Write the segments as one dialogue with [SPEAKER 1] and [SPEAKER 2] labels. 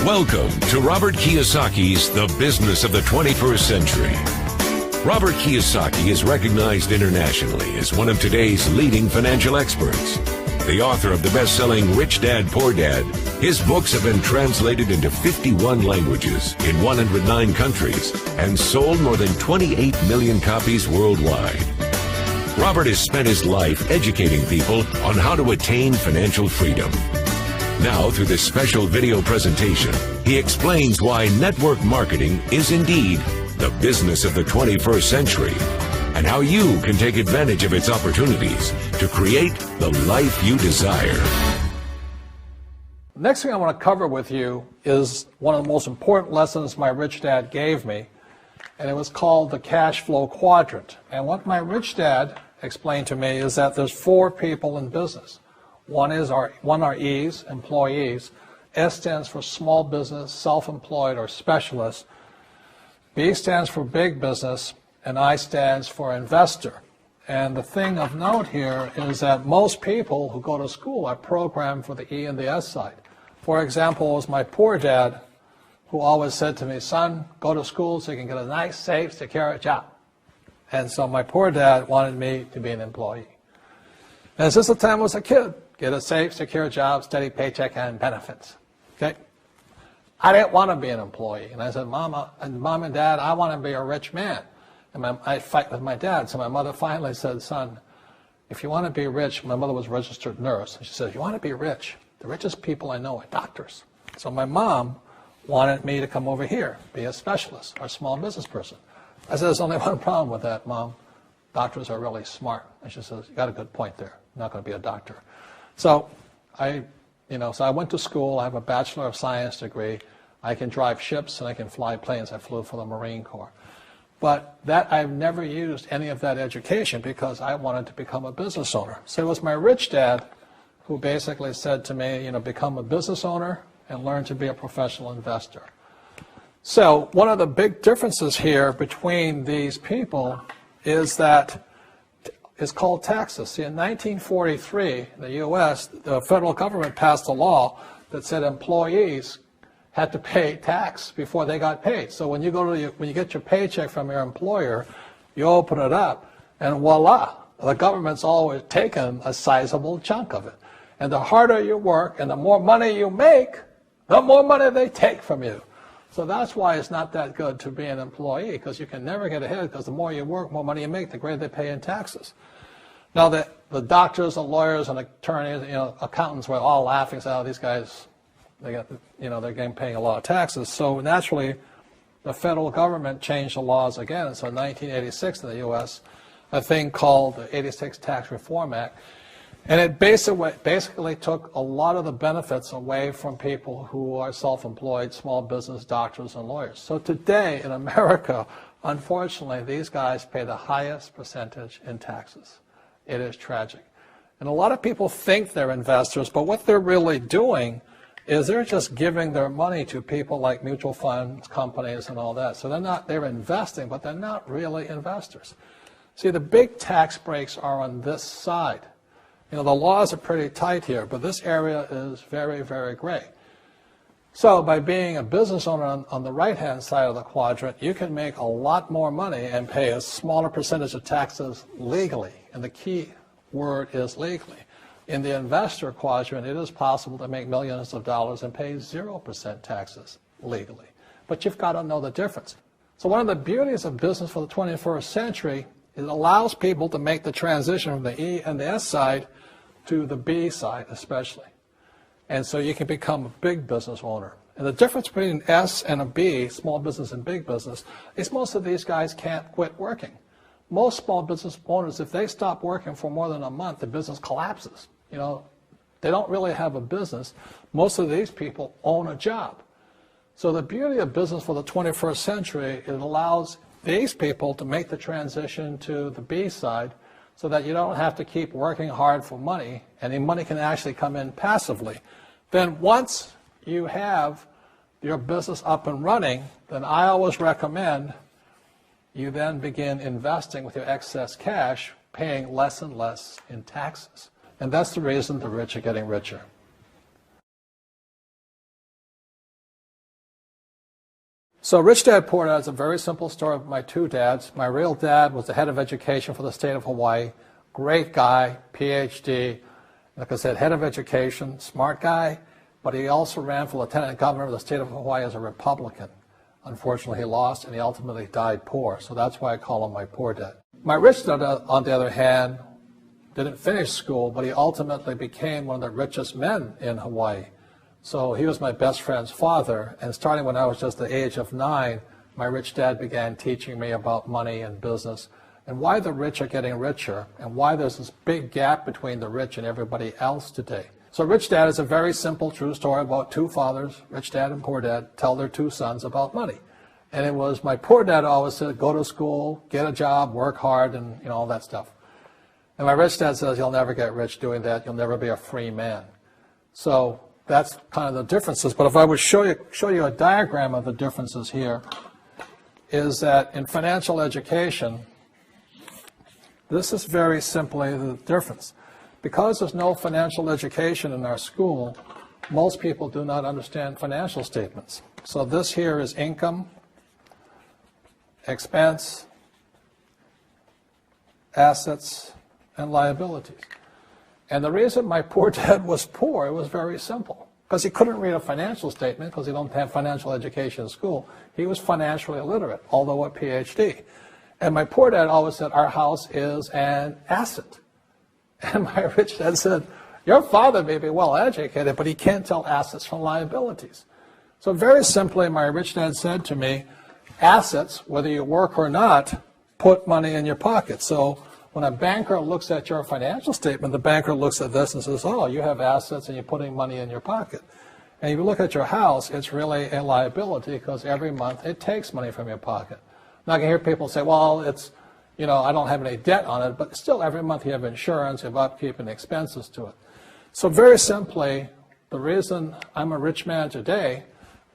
[SPEAKER 1] Welcome to Robert Kiyosaki's The Business of the 21st Century. Robert Kiyosaki is recognized internationally as one of today's leading financial experts. The author of the best-selling Rich Dad, Poor Dad, his books have been translated into 51 languages in 109 countries and sold more than 28 million copies worldwide. Robert has spent his life educating people on how to attain financial freedom. Now, through this special video presentation, he explains why network marketing is indeed the business of the 21st century, and how you can take advantage of its opportunities to create the life you desire.
[SPEAKER 2] The next thing I want to cover with you is one of the most important lessons my rich dad gave me, and it was called the cash flow quadrant. And what my rich dad explained to me is that there's four people in business. One are E's, employees. S stands for small business, self-employed, or specialist. B stands for big business, and I stands for investor. And the thing of note here is that most people who go to school are programmed for the E and the S side. For example, it was my poor dad who always said to me, son, go to school so you can get a nice, safe, secure job. And so my poor dad wanted me to be an employee. And since the time I was a kid, get a safe, secure job, steady paycheck, and benefits. Okay? I didn't want to be an employee. And I said, Mom and Dad, I want to be a rich man. And I fight with my dad. So my mother finally said, son, if you want to be rich, my mother was a registered nurse. And she said, if you want to be rich, the richest people I know are doctors. So my mom wanted me to come over here, be a specialist or a small business person. I said, there's only one problem with that, Mom. Doctors are really smart. And she says, you got a good point there. I'm not going to be a doctor. So I went to school. I have a Bachelor of Science degree. I can drive ships and I can fly planes. I flew for the Marine Corps. But I've never used any of that education because I wanted to become a business owner. So it was my rich dad who basically said to me, become a business owner and learn to be a professional investor. So one of the big differences here between these people is that it's called taxes. See, in 1943, in the U.S., the federal government passed a law that said employees had to pay tax before they got paid. So when you get your paycheck from your employer, you open it up, and voila, the government's always taken a sizable chunk of it. And the harder you work and the more money you make, the more money they take from you. So that's why it's not that good to be an employee, because you can never get ahead, because the more you work, more money you make, the greater they pay in taxes. Now, the doctors and lawyers and attorneys, accountants were all laughing, saying, oh, these guys, they're getting paying a lot of taxes. So naturally, the federal government changed the laws again. So in 1986 in the U.S., a thing called the 86 Tax Reform Act, and it basically took a lot of the benefits away from people who are self-employed, small business, doctors, and lawyers. So today in America, unfortunately, these guys pay the highest percentage in taxes. It is tragic. And a lot of people think they're investors, but what they're really doing is they're just giving their money to people like mutual funds, companies, and all that. So they're investing, but they're not really investors. See, the big tax breaks are on this side. The laws are pretty tight here, but this area is very, very gray. So by being a business owner on the right-hand side of the quadrant, you can make a lot more money and pay a smaller percentage of taxes legally. And the key word is legally. In the investor quadrant, it is possible to make millions of dollars and pay 0% taxes legally. But you've got to know the difference. So one of the beauties of business for the 21st century is it allows people to make the transition from the E and the S side to the B side especially. And so you can become a big business owner. And the difference between an S and a B, small business and big business, is most of these guys can't quit working. Most small business owners, if they stop working for more than a month, the business collapses. They don't really have a business. Most of these people own a job. So the beauty of business for the 21st century, it allows these people to make the transition to the B side so that you don't have to keep working hard for money, and the money can actually come in passively. Then once you have your business up and running, then I always recommend you then begin investing with your excess cash, paying less and less in taxes. And that's the reason the rich are getting richer. So Rich Dad, Poor Dad is a very simple story of my two dads. My real dad was the head of education for the state of Hawaii. Great guy, PhD, like I said, head of education, smart guy, but he also ran for lieutenant governor of the state of Hawaii as a Republican. Unfortunately, he lost, and he ultimately died poor, so that's why I call him my poor dad. My rich dad, on the other hand, didn't finish school, but he ultimately became one of the richest men in Hawaii. So he was my best friend's father, and starting when I was just the age of 9, my rich dad began teaching me about money and business and why the rich are getting richer and why there's this big gap between the rich and everybody else today. So Rich Dad is a very simple, true story about two fathers, Rich Dad and Poor Dad, tell their two sons about money. And it was my poor dad always said, go to school, get a job, work hard, and all that stuff. And my rich dad says, you'll never get rich doing that. You'll never be a free man. So that's kind of the differences. But if I would show you a diagram of the differences here, is that in financial education, this is very simply the difference. Because there's no financial education in our school, most people do not understand financial statements. So this here is income, expense, assets, and liabilities. And the reason my poor dad was poor, it was very simple. Because he couldn't read a financial statement because he don't have financial education in school. He was financially illiterate, although a PhD. And my poor dad always said, our house is an asset. And my rich dad said, your father may be well educated, but he can't tell assets from liabilities. So very simply, my rich dad said to me, assets, whether you work or not, put money in your pocket. So when a banker looks at your financial statement, the banker looks at this and says, oh, you have assets and you're putting money in your pocket. And if you look at your house, it's really a liability because every month it takes money from your pocket. Now I can hear people say, well, it's, I don't have any debt on it, but still every month you have insurance, you have upkeep and expenses to it. So very simply, the reason I'm a rich man today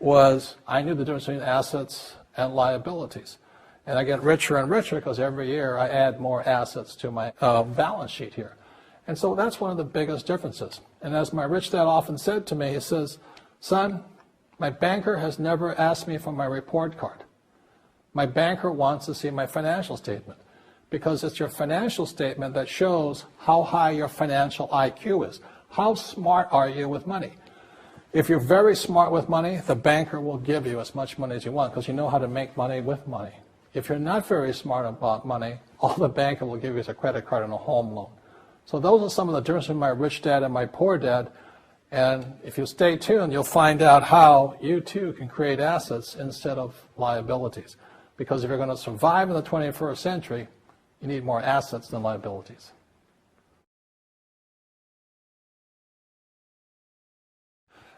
[SPEAKER 2] was I knew the difference between assets and liabilities. And I get richer and richer because every year I add more assets to my balance sheet here. And so that's one of the biggest differences. And as my rich dad often said to me, he says, son, my banker has never asked me for my report card. My banker wants to see my financial statement because it's your financial statement that shows how high your financial IQ is. How smart are you with money? If you're very smart with money, the banker will give you as much money as you want because you know how to make money with money. If you're not very smart about money, all the banker will give you is a credit card and a home loan. So those are some of the differences between my rich dad and my poor dad. And if you stay tuned, you'll find out how you too can create assets instead of liabilities. Because if you're going to survive in the 21st century, you need more assets than liabilities.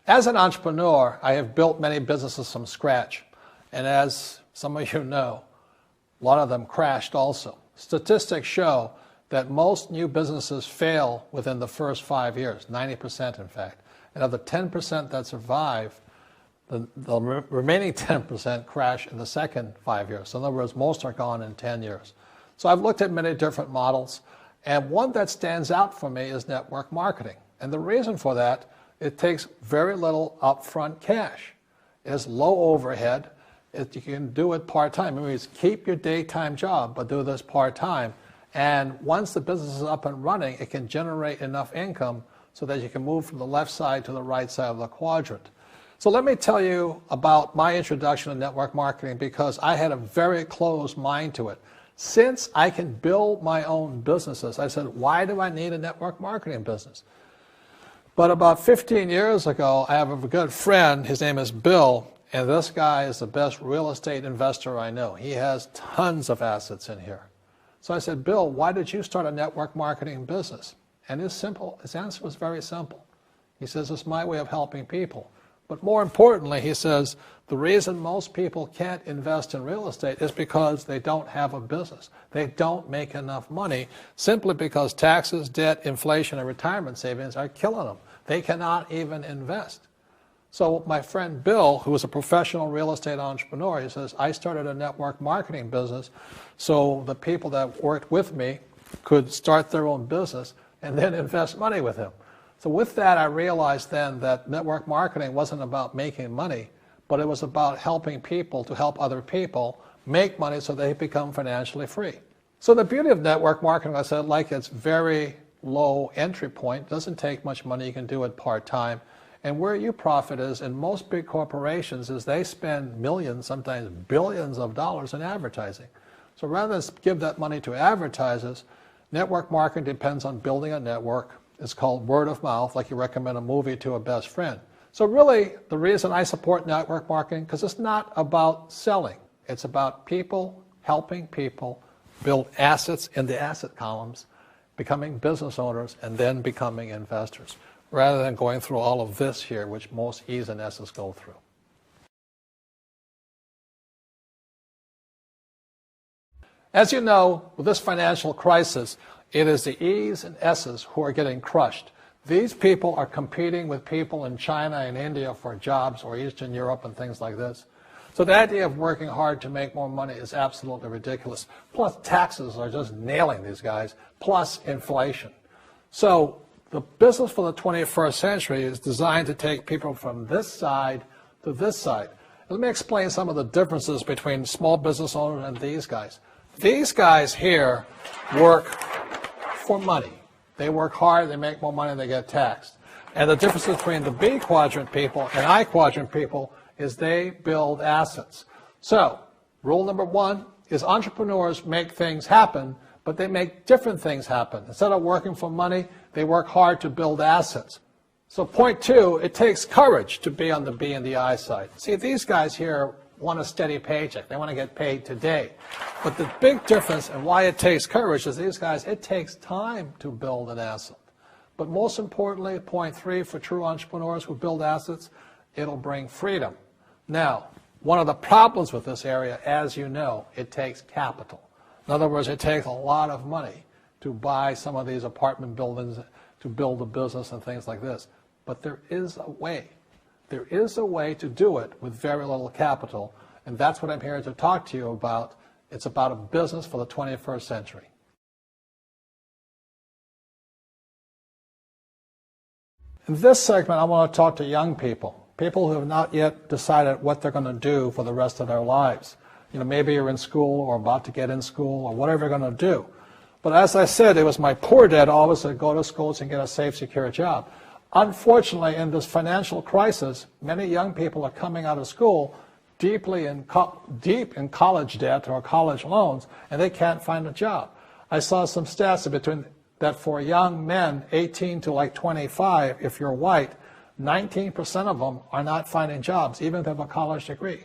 [SPEAKER 2] As an entrepreneur, I have built many businesses from scratch. And as some of you know, a lot of them crashed also. Statistics show that most new businesses fail within the first 5 years, 90% in fact. And of the 10% that survive, the remaining 10% crash in the second 5 years. So in other words, most are gone in 10 years. So I've looked at many different models, and one that stands out for me is network marketing. And the reason for that, it takes very little upfront cash. It has low overhead. You can do it part-time. It means keep your daytime job, but do this part-time. And once the business is up and running, it can generate enough income so that you can move from the left side to the right side of the quadrant. So let me tell you about my introduction to network marketing because I had a very closed mind to it. Since I can build my own businesses, I said, why do I need a network marketing business? But about 15 years ago, I have a good friend, his name is Bill, and this guy is the best real estate investor I know. He has tons of assets in here. So I said, Bill, why did you start a network marketing business? And his answer was very simple. He says, it's my way of helping people. But more importantly, he says, the reason most people can't invest in real estate is because they don't have a business. They don't make enough money simply because taxes, debt, inflation, and retirement savings are killing them. They cannot even invest. So my friend Bill, who is a professional real estate entrepreneur, he says, I started a network marketing business so the people that worked with me could start their own business and then invest money with him. So with that, I realized then that network marketing wasn't about making money, but it was about helping people to help other people make money so they become financially free. So the beauty of network marketing, I said, like it's very low entry point, doesn't take much money, you can do it part-time. And where you profit is in most big corporations is they spend millions, sometimes billions of dollars in advertising. So rather than give that money to advertisers, network marketing depends on building a network. It's called word of mouth, like you recommend a movie to a best friend. So really, the reason I support network marketing, because it's not about selling. It's about people helping people build assets in the asset columns, becoming business owners, and then becoming investors, rather than going through all of this here, which most E's and S's go through. As you know, with this financial crisis, it is the E's and S's who are getting crushed. These people are competing with people in China and India for jobs, or Eastern Europe and things like this. So the idea of working hard to make more money is absolutely ridiculous. Plus taxes are just nailing these guys, plus inflation. So the business for the 21st century is designed to take people from this side to this side. Let me explain some of the differences between small business owners and these guys. These guys here work for money. They work hard, they make more money, they get taxed. And the difference between the B quadrant people and I quadrant people is they build assets. So, rule number one is entrepreneurs make things happen, but they make different things happen. Instead of working for money, they work hard to build assets. So point two, it takes courage to be on the B and the I side. See, these guys here want a steady paycheck. They want to get paid today. But the big difference and why it takes courage is these guys, it takes time to build an asset. But most importantly, point three, for true entrepreneurs who build assets, it'll bring freedom. Now, one of the problems with this area, as you know, it takes capital. In other words, it takes a lot of money to buy some of these apartment buildings, to build a business and things like this. But there is a way. There is a way to do it with very little capital, and that's what I'm here to talk to you about. It's about a business for the 21st century. In this segment, I want to talk to young people, people who have not yet decided what they're going to do for the rest of their lives. You know, maybe you're in school or about to get in school or whatever you're going to do. But as I said, it was my poor dad always said, go to school and get a safe, secure job. Unfortunately, in this financial crisis, many young people are coming out of school deep in college debt or college loans, and they can't find a job. I saw some stats that for young men 18 to like 25, if you're white, 19% of them are not finding jobs, even if they have a college degree.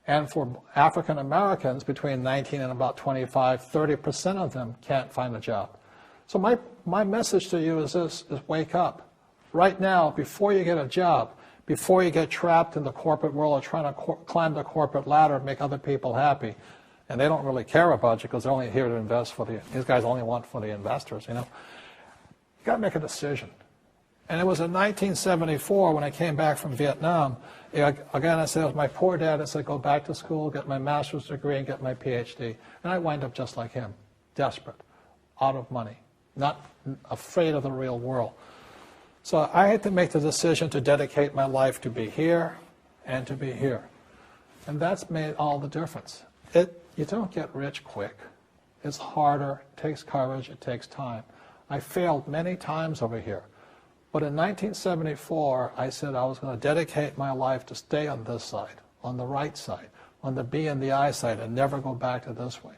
[SPEAKER 2] And for African Americans between 19 and about 25, 30% of them can't find a job. So my message to you is this, is wake up. Right now, before you get a job, before you get trapped in the corporate world or trying to climb the corporate ladder and make other people happy, and they don't really care about you because they're only here to invest for these guys only want for the investors, you know. You got to make a decision. And it was in 1974 when I came back from Vietnam. Again, I said, it was my poor dad that said, go back to school, get my master's degree, and get my PhD. And I wind up just like him, desperate, out of money, not afraid of the real world. So I had to make the decision to dedicate my life to be here and to be here. And that's made all the difference. You don't get rich quick. It's harder, it takes courage, it takes time. I failed many times over here. But in 1974, I said I was going to dedicate my life to stay on this side, on the right side, on the B and the I side, and never go back to this way.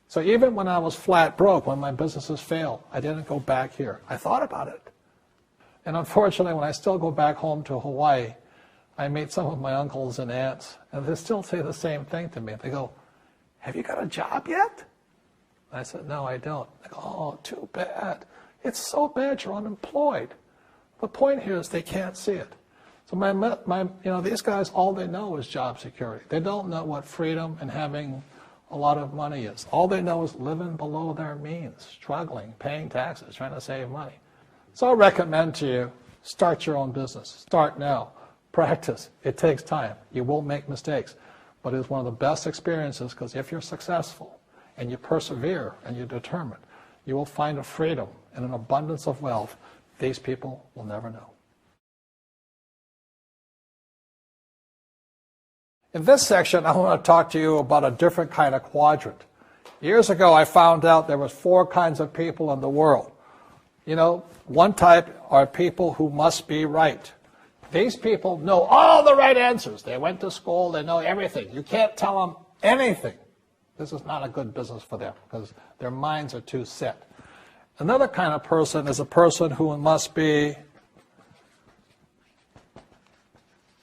[SPEAKER 2] So even when I was flat broke, when my businesses failed, I didn't go back here. I thought about it. And unfortunately, when I still go back home to Hawaii, I meet some of my uncles and aunts, and they still say the same thing to me. They go, have you got a job yet? I said, no, I don't. They go, oh, too bad. It's so bad you're unemployed. The point here is they can't see it. So these guys, all they know is job security. They don't know what freedom and having a lot of money is. All they know is living below their means, struggling, paying taxes, trying to save money. So I recommend to you, start your own business. Start now. Practice. It takes time. You will make mistakes. But it's one of the best experiences because if you're successful and you persevere and you're determined, you will find a freedom and an abundance of wealth these people will never know. In this section, I want to talk to you about a different kind of quadrant. Years ago, I found out there was 4 kinds of people in the world. You know, one type are people who must be right. These people know all the right answers. They went to school, they know everything. You can't tell them anything. This is not a good business for them because their minds are too set. Another kind of person is a person who must be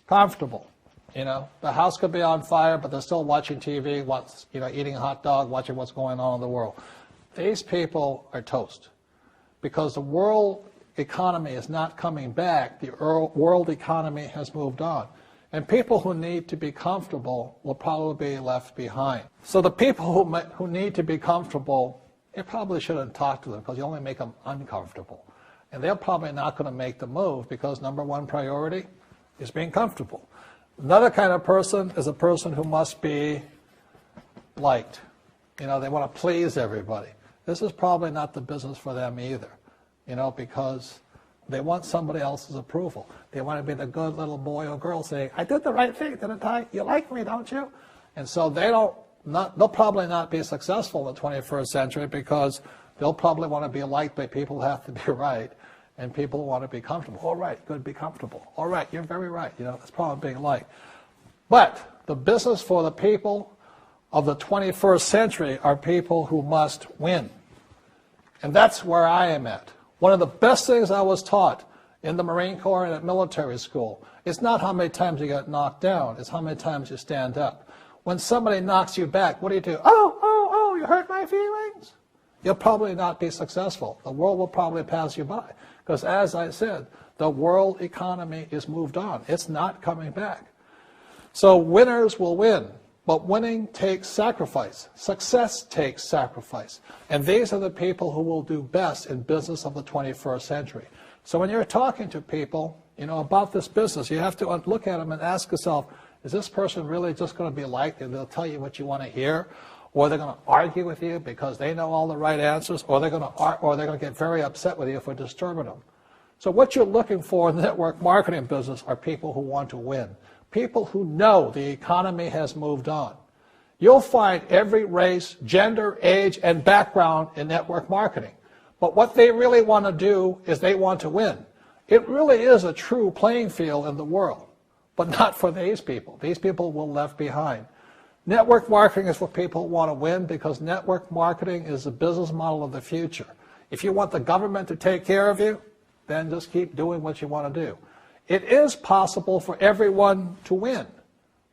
[SPEAKER 2] comfortable. You know, the house could be on fire, but they're still watching TV, eating a hot dog, watching what's going on in the world. These people are toast because the world economy is not coming back. The world economy has moved on. And people who need to be comfortable will probably be left behind. So the people who need to be comfortable, you probably shouldn't talk to them because you only make them uncomfortable. And they're probably not going to make the move because number 1 priority is being comfortable. Another kind of person is a person who must be liked. You know, they want to please everybody. This is probably not the business for them either, you know, because they want somebody else's approval. They want to be the good little boy or girl saying, I did the right thing, didn't I? You like me, don't you? And so they'll probably not be successful in the 21st century because they'll probably want to be liked by people who have to be right. And people want to be comfortable. All right, good, be comfortable. All right, you're very right. You know, that's probably being liked. But the business for the people of the 21st century are people who must win. And that's where I am at. One of the best things I was taught in the Marine Corps and at military school is not how many times you get knocked down, it's how many times you stand up. When somebody knocks you back, what do? Oh, you hurt my feelings? You'll probably not be successful. The world will probably pass you by. Because as I said, the world economy is moved on. It's not coming back. So winners will win, but winning takes sacrifice. Success takes sacrifice. And these are the people who will do best in business of the 21st century. So when you're talking to people, you know, about this business, you have to look at them and ask yourself, is this person really just going to be liked and they'll tell you what you want to hear? Or they're going to argue with you because they know all the right answers, or they're going to get very upset with you if we're disturbing them. So what you're looking for in the network marketing business are people who want to win, people who know the economy has moved on. You'll find every race, gender, age, and background in network marketing. But what they really want to do is they want to win. It really is a true playing field in the world, but not for these people. These people will be left behind. Network marketing is for people who want to win because network marketing is the business model of the future. If you want the government to take care of you, then just keep doing what you want to do. It is possible for everyone to win,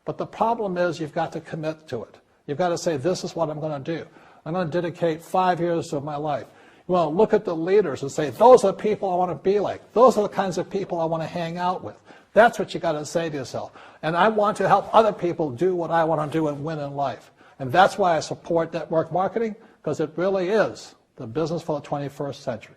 [SPEAKER 2] but the problem is you've got to commit to it. You've got to say, this is what I'm going to do. I'm going to dedicate 5 years of my life. You want to look at the leaders and say, those are the people I want to be like. Those are the kinds of people I want to hang out with. That's what you got to say to yourself. And I want to help other people do what I want to do and win in life. And that's why I support network marketing, because it really is the business for the 21st century.